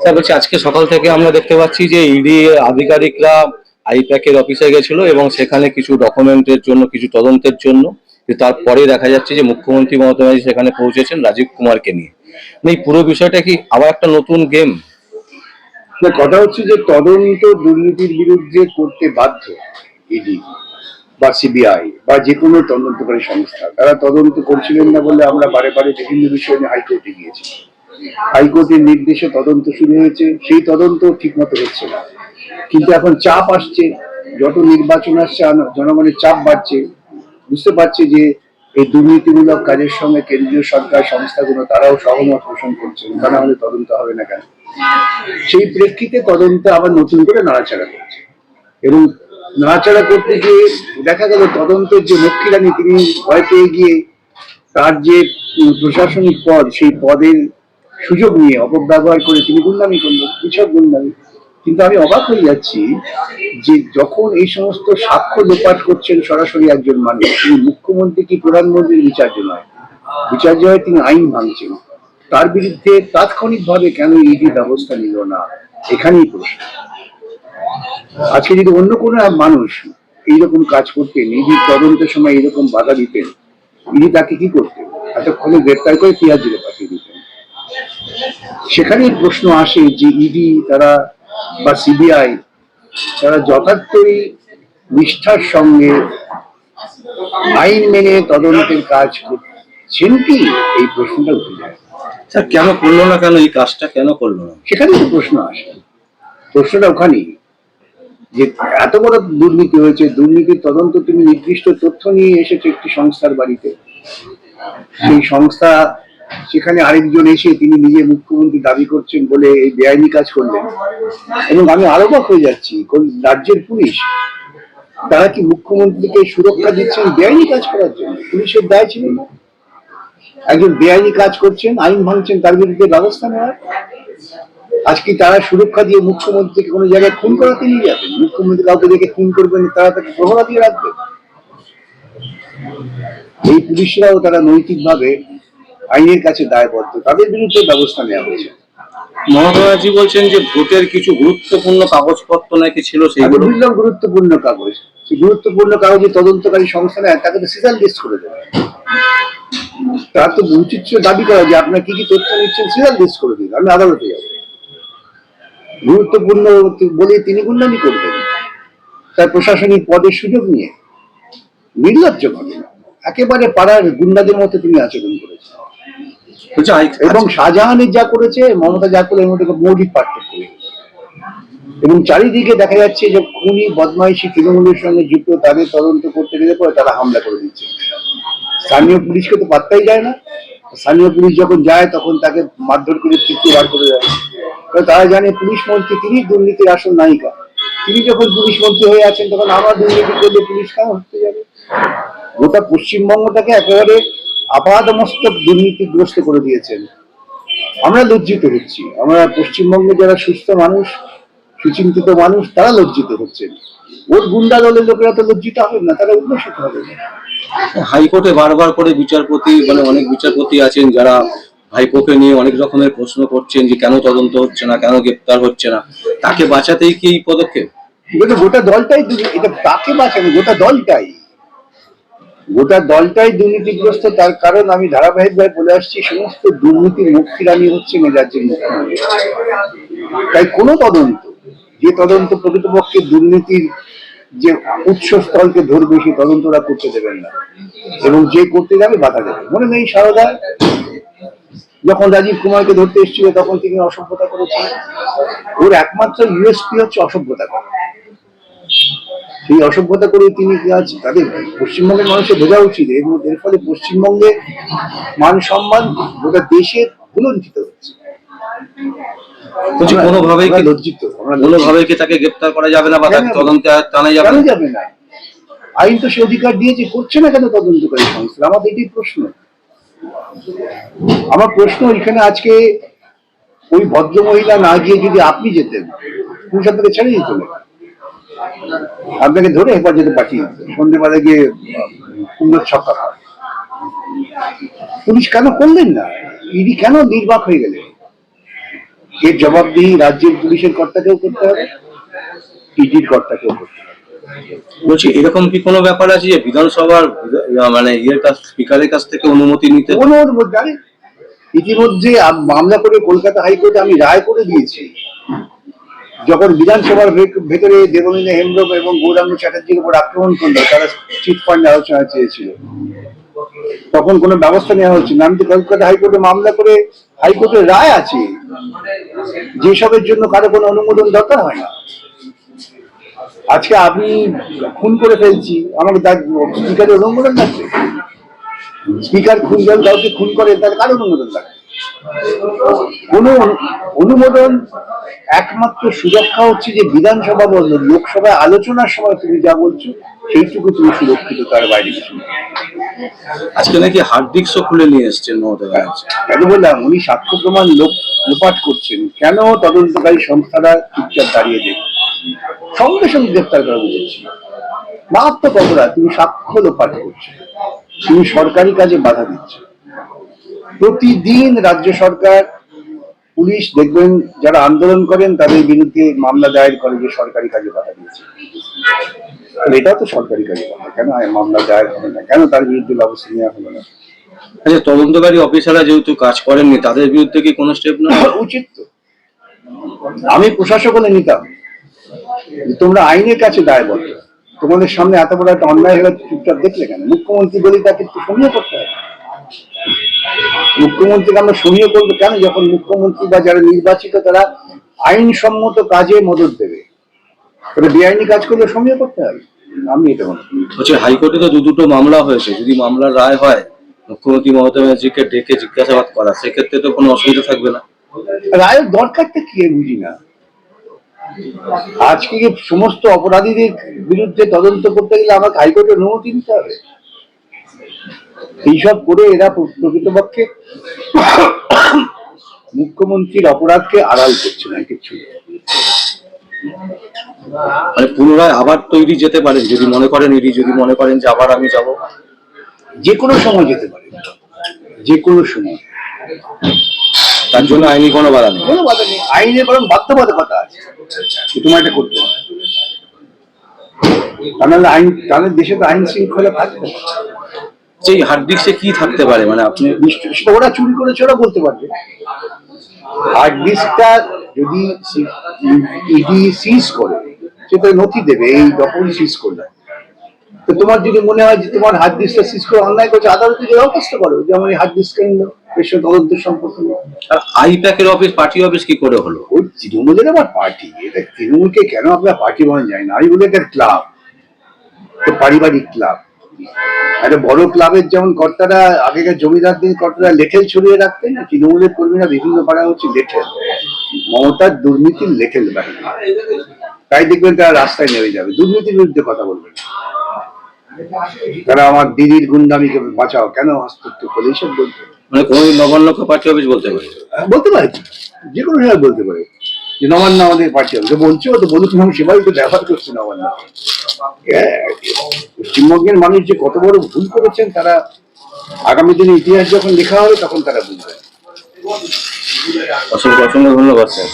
Sir বলছি, আজকে সকাল থেকে আমরা দেখতে পাচ্ছি যে ইডি আধিকারিকরা আইপ্যাকের অফিসে গেছিল এবং সেখানে কিছু ডকুমেন্টের জন্য, কিছু তদন্তের জন্য। তারপরে দেখা যাচ্ছে যে মুখ্যমন্ত্রী মমতা ব্যানার্জি সেখানে পৌঁছেছেন রাজীব কুমারকে নিয়ে। এই পুরো বিষয়টা কি আবার একটা নতুন গেম? কথা হচ্ছে যে তদন্ত দুর্নীতির বিরুদ্ধে করতে বাধ্য ইডি বা সিবিআই বা যে কোনো তদন্তকারী সংস্থা। তারা তদন্ত করছিলেন না বলে আমরা বারে বারে বিভিন্ন বিষয় নিয়ে হাইকোর্টে গিয়েছি। হাইকোর্টের নির্দেশে তদন্ত শুরু হয়েছে, সেই তদন্ত ঠিক মতো হচ্ছে না। কিন্তু এখন চাপ আসছে, যত নির্বাচন আসছে জনগণের চাপ বাড়ছে, বুঝতে পারছে যে এই দুর্নীতিমূলক কাজের সঙ্গে কেন্দ্রীয় সরকার সংস্থাগুলো তারাও সহমত পোষণ করছেন, তা না হলে তদন্ত হবে না কেন। সেই প্রেক্ষিতে তদন্ত আবার নতুন করে নাড়াচাড়া করছে, এবং নাড়াচাড়া করতে গিয়ে দেখা গেল তদন্তের যে লক্ষ্মীরানী তিনি ভয় পেয়ে গিয়ে তার যে প্রশাসনিক পদ, সেই পদের সুযোগ নিয়ে অপব্যবহার করে তিনি গুন্ডামি করলেন, কৃষক গুন্ডামি। কিন্তু আমি অবাক হয়ে যাচ্ছি যে যখন এই সমস্ত সাক্ষ্য লোপাট করছেন সরাসরি একজন মানুষ, তিনি মুখ্যমন্ত্রী কি প্রধানমন্ত্রীর বিচার্য নয়, বিচার্য হয় তিনি আইন ভাঙছেন, তার বিরুদ্ধে তাৎক্ষণিকভাবে কেন ইডি ব্যবস্থা নিল না? এখানেই প্রশ্ন। আজকে যদি অন্য কোনো মানুষ এইরকম কাজ করতেন, ইডির তদন্তের সময় এইরকম বাধা দিতেন, ইডি তাকে কি করতেন? এতক্ষণে গ্রেপ্তার করে তিহার জেলে পাঠিয়ে দিতেন। সেখানেই প্রশ্ন আসে যে ইডি তারা বা সিবিআই তারা যথার্থই নিষ্ঠার সঙ্গে আইন মেনে তদন্তের কাজ করছেন কি, এই প্রশ্নটা উঠে যায়। স্যার কেন করলো না, কেন এই কাজটা কেন করলো না? সেখানেই তো প্রশ্ন আসে, প্রশ্নটা ওখানেই যে এত বড় দুর্নীতি হয়েছে, দুর্নীতির তদন্ত তুমি নির্দিষ্ট তথ্য নিয়ে এসেছে একটি সংস্থার বাড়িতে, সেই সংস্থা সেখানে আরেকজন এসে তিনি নিজে মুখ্যমন্ত্রী দাবি করছেন বলে এই বেআইনি কাজ করলেন। এবং আমি আরো অবাক হয়ে যাচ্ছি, রাজ্যের পুলিশ তারা কি মুখ্যমন্ত্রীকে সুরক্ষা দিচ্ছেন বেআইনি কাজ করার জন্য? পুলিশের দায় ছিল না একজন বেআইনি কাজ করছেন, আইন ভাঙছেন, তার বিরুদ্ধে ব্যবস্থা নেওয়ার? আজকে তারা সুরক্ষা দিয়ে মুখ্যমন্ত্রীকে কোনো জায়গায় খুন করাতে নিয়ে যাবেন? মুখ্যমন্ত্রী কাউকে দেখে খুন করবেন, তারা তাকে প্রহরা দিয়ে রাখবেন? এই পুলিশরাও তারা নৈতিকভাবে আইনের কাছে দায়বদ্ধ, তাদের বিরুদ্ধে ব্যবস্থা নেওয়া হয়েছে। মমতা ব্যানার্জি বলছেন যে ভোটের কিছু গুরুত্বপূর্ণ কাগজপত্র নাকি ছিল, সেগুলো বুঝলাম গুরুত্বপূর্ণ কাগজ, সেই গুরুত্বপূর্ণ কাগজে তদন্তকারী সংস্থা নেয়, তাকে তো সিরিয়াল লিস্ট করে দেবে। তার তো উচিত দাবি করা যে আপনার কি কি তথ্য নিচ্ছেন সিরিয়াল লিস্ট করে দিন, আমি আদালতে যাব। গুরুত্বপূর্ণ বলে তিনি গুন্ডামি করবেন তার প্রশাসনিক পদের সুযোগ নিয়ে? নির্লজ্জ ঘটনা, একেবারে পাড়ার গুন্ডাদের মতো তিনি আচরণ করেছেন। এবং শাহজাহানের যা করেছে, মমতা যা করে, এর মধ্যে মৌলিক পার্থক্য। এবং চারিদিকে দেখা যাচ্ছে যে খুনি বদমাইশি তৃণমূলের সঙ্গে যুক্ত, তাদের তদন্ত করতে গেলে পরে তারা হামলা করে দিচ্ছে। স্থানীয় পুলিশকে তো পাত্তাই যায় না। স্থানীয় পুলিশ যখন যায় তখন তাকে মারধর করে তৃতীয় বার করে দেয়। তারা জানে পুলিশ মন্ত্রী তিনি দুর্নীতির আসল নায়িকা, তিনি যখন পুলিশ মন্ত্রী হয়ে আছেন তখন আমার দুর্নীতি করলে পুলিশ কেন হতে যাবে? গোটা পশ্চিমবঙ্গটাকে একেবারে আপাদমস্তক দুর্নীতিগ্রস্ত করে দিয়েছেন। আমরা লজ্জিত হচ্ছি, আমরা পশ্চিমবঙ্গে যারা সুস্থ মানুষ, সুচিন্তিত মানুষ, তারা লজ্জিত হচ্ছেন। ওর গুন্ডা দলের লোকেরা তো লজ্জিত হবেন না, তারা উল্লসিত হবে না। হাইকোর্টে বারবার করে বিচারপতি, মানে অনেক বিচারপতি আছেন যারা ভাইপোকে নিয়ে অনেক রকমের প্রশ্ন করছেন যে কেন তদন্ত হচ্ছে না, কেন গ্রেপ্তার হচ্ছে না, তাকে বাঁচাতেই কি এই পদক্ষেপ? গোটা দলটাই, এটা তাকে বাঁচানো, গোটা দলটাই দুর্নীতিগ্রস্ত। তার কারণ আমি ধারাবাহিকভাবে বলে আসছি, সমস্ত দুর্নীতির মুক্তিরানি হচ্ছেন এই রাজ্যের মুখ্যমন্ত্রী। তাই কোনো তদন্ত, যে তদন্ত প্রকৃতপক্ষে দুর্নীতির যে উৎসস্থলকে ধরবে, সেই তদন্ত ওরা করতে দেবেন না, এবং যে করতে যাবে বাধা দেবে। মনে নেই সারদা যখন রাজীব কুমারকে ধরতে এসেছিল তখন তিনি অসভ্যতা করেছিলেন? ওর একমাত্র ইউএসপি হচ্ছে অসভ্যতা করা। সেই অসভ্যতা করে তিনি তাদের পশ্চিমবঙ্গের মানুষের বোঝা উচিত, এর ফলে পশ্চিমবঙ্গে মান সম্মান গোটা দেশে ভুলঞ্চিত হচ্ছে। কোনোভাবেই কি তাকে গ্রেপ্তার করা যাবে না বা তাকে তদন্তে টানা যাবে না? আইন তো সে অধিকার দিয়েছে, করছে না কেন তদন্তকারী সংস্থা? আমাদের এটাই প্রশ্ন। আমার প্রশ্ন এখানে আজকে, ওই ভদ্র মহিলা না গিয়ে যদি আপনি যেতেন, পুলিশ আপনাকে ছেড়ে দিত না, আপনাকে ধরে হেফাজতে পাঠিয়ে দিত, সন্ধ্যেবেলা গিয়ে কুমড়োর ছক্কা খাওয়া। পুলিশ কেন করলেন না? ইডি কেন নির্বাক হয়ে গেলেন? এর জবাবদিহি রাজ্যের পুলিশের কর্তাকেও করতে হবে, ইডির কর্তাকেও করতে হবে। বলছি এরকম কি কোনো ব্যাপার আছে যে বিধানসভার মানে স্পিকারের কাছ থেকে অনুমতি নিতে? কোনো জানি ইতিমধ্যে মামলা করে কলকাতা হাইকোর্টে আমি রায় করে দিয়েছি। যখন বিধানসভার ভেতরে দেবলীনা হেমব্রম এবং গৌরাঙ্গ চ্যাটার্জির উপর আক্রমণ করলো, তারা চিট ফান্ড আলোচনা চেয়েছিল, তখন কোনো ব্যবস্থা নেওয়া হচ্ছে না। আমি তো কলকাতা হাইকোর্টে মামলা করে হাইকোর্টের রায় আছে যেসবের জন্য কারো কোনো অনুমোদন দরকার হয় না। আজকে আমি খুন করে ফেলছি, আমাকে তার স্পিকারের অনুমোদন লাগবে? স্পিকার খুন যখন কাউকে খুন করে তার কার অনুমোদন লাগবে? কোনো অনুমোদন একমাত্র সুরক্ষা হচ্ছে যে বিধানসভা বন্ধ, লোকসভায় আলোচনার সময় তুমি যা বলছো সেইটুকু তুমি সুরক্ষিত, তার বাইরে কিছু না। আজকে নাকি হার্ড ডিস্কও খুলে নিয়ে এসছেন মমতা ব্যানার্জি। কেন বললাম, উনি সাক্ষ্য প্রমাণ লোপাট করছেন, কেন তদন্তকারী সংস্থারা চুপচাপ দাঁড়িয়ে দেবে? সঙ্গে সঙ্গে গ্রেপ্তার করা বুঝেছি, মারাত্মক অপরাধ। তুমি সাক্ষ্য লোপাট করছো, তুমি সরকারি কাজে বাধা দিচ্ছ। প্রতিদিন রাজ্য সরকার, পুলিশ দেখবেন যারা আন্দোলন করেন তাদের বিরুদ্ধে মামলা দায়ের করে যে সরকারি কাজে বাধা দিয়েছে। এটাও তো সরকারি কাজে বাধা, কেন মামলা দায়ের হবে না? কেন তার বিরুদ্ধে ব্যবস্থা নেওয়া হলো না? আচ্ছা, তদন্তকারী অফিসাররা যেহেতু কাজ করেননি, তাদের বিরুদ্ধে কি কোনো স্টেপ নেওয়া উচিত? তো আমি প্রশাসক হলে নিতাম, তোমরা আইনের কাছে দায়বদ্ধ, তোমাদের সামনে এত বড় একটা অন্যায় হলে চুপচাপ দেখলে কেন? মুখ্যমন্ত্রী বলি তাকে একটু সমীহ করতে হবে। মুখ্যমন্ত্রীকে আমরা সমীহ করবো কেন, যখন মুখ্যমন্ত্রী বা যারা নির্বাচিত তারা আইনসম্মত কাজে মদত দেবে? তবে বেআইনি কাজ করলে সমীহ করতে হবে? আমি এটা মনে করি। হাইকোর্টে তো দুটো মামলা হয়েছে, যদি মামলার রায় হয় মুখ্যমন্ত্রী মমতা ব্যানার্জিকে ডেকে জিজ্ঞাসাবাদ করা, সেক্ষেত্রে তো কোনো অসুবিধা থাকবে না? রায়ের দরকারটা কি বুঝি না। আজকে সমস্ত অপরাধীদের বিরুদ্ধে তদন্ত করতে গেলে আমাকে হাইকোর্টের অনুমতি নিতে হবে? এইসব করে এরা প্রকৃতপক্ষে মুখ্যমন্ত্রীর অপরাধকে আড়াল করছে না কিছু। মানে পুনরায় আবার তৈরি যেতে পারেন যদি মনে করেন, যদি মনে করেন যে আবার আমি যাব? যে কোনো সময় যেতে পারে, যে কোনো সময়। তার জন্য আইনি কোনো বাধা নেই? কোনো বাধা নেই, আইনে বরং বাধ্যবাধকতা আছে, তোমার এটা করতে হবে। তাহলে দেশে তো আইন শৃঙ্খলা থাকবে। সেই হার্ড ডিস্কে কি থাকতে পারে, মানে আপনি সেটা ওরা চুরি করেছে, ওরা বলতে পারবে। হার্ড ডিস্কটা যদি ইডি সিজ করে, সেটা নথি দেবে, এই ডকুমেন্ট সিজ করলে। তো তোমার যদি মনে হয় যে তোমার হার্ড ডিস্কটা সিজ করে অন্যায় করছে, আদালতে দরখাস্ত করো যে আমার এই হার্ড ডিস্কটা নিল, পেশা তদন্তের সম্পর্ক নেই। আর আইপ্যাকের অফিস, পার্টি অফিস কি করে হলো? ওই তৃণমূলের আবার পার্টি, এটা তৃণমূলকে কেন আপনার পার্টি বলা যায় না? আমি বলি একটা ক্লাব, পারিবারিক ক্লাব। একটা বড় ক্লাবের যেমন কর্তারা, আগেকার জমিদারদের কর্তারা লেঠেল ছড়িয়ে রাখতেন, তৃণমূলের কর্মীরা বিভিন্ন পাড়া হচ্ছে লেঠেল, মমতার দুর্নীতির লেঠেল বাহিনী। তাই দেখবেন তারা রাস্তায় নেমে যাবে, দুর্নীতির বিরুদ্ধে কথা বলবেন। তারা আমার দিদির গুন্ডামিকে বাঁচাও, কেন হস্তক্ষেপ করে এইসব বলতে? মানে কোন নবান্ন পার্টি অফিস বলতে পারে? বলতে পারে, যে কোনো সময় বলতে পারে যে নবান্ন আমাদের পার্টি অফিস। বলছে ও তো বলুক, আমি সেভাবে তো ব্যবহার করছি নবান্ন। পশ্চিমবঙ্গের মানুষ যে কত বড় ভুল করেছেন, তারা আগামী দিনে ইতিহাস যখন লেখা হবে তখন তারা বুঝবে। অসংখ্য অসংখ্য ধন্যবাদ স্যার।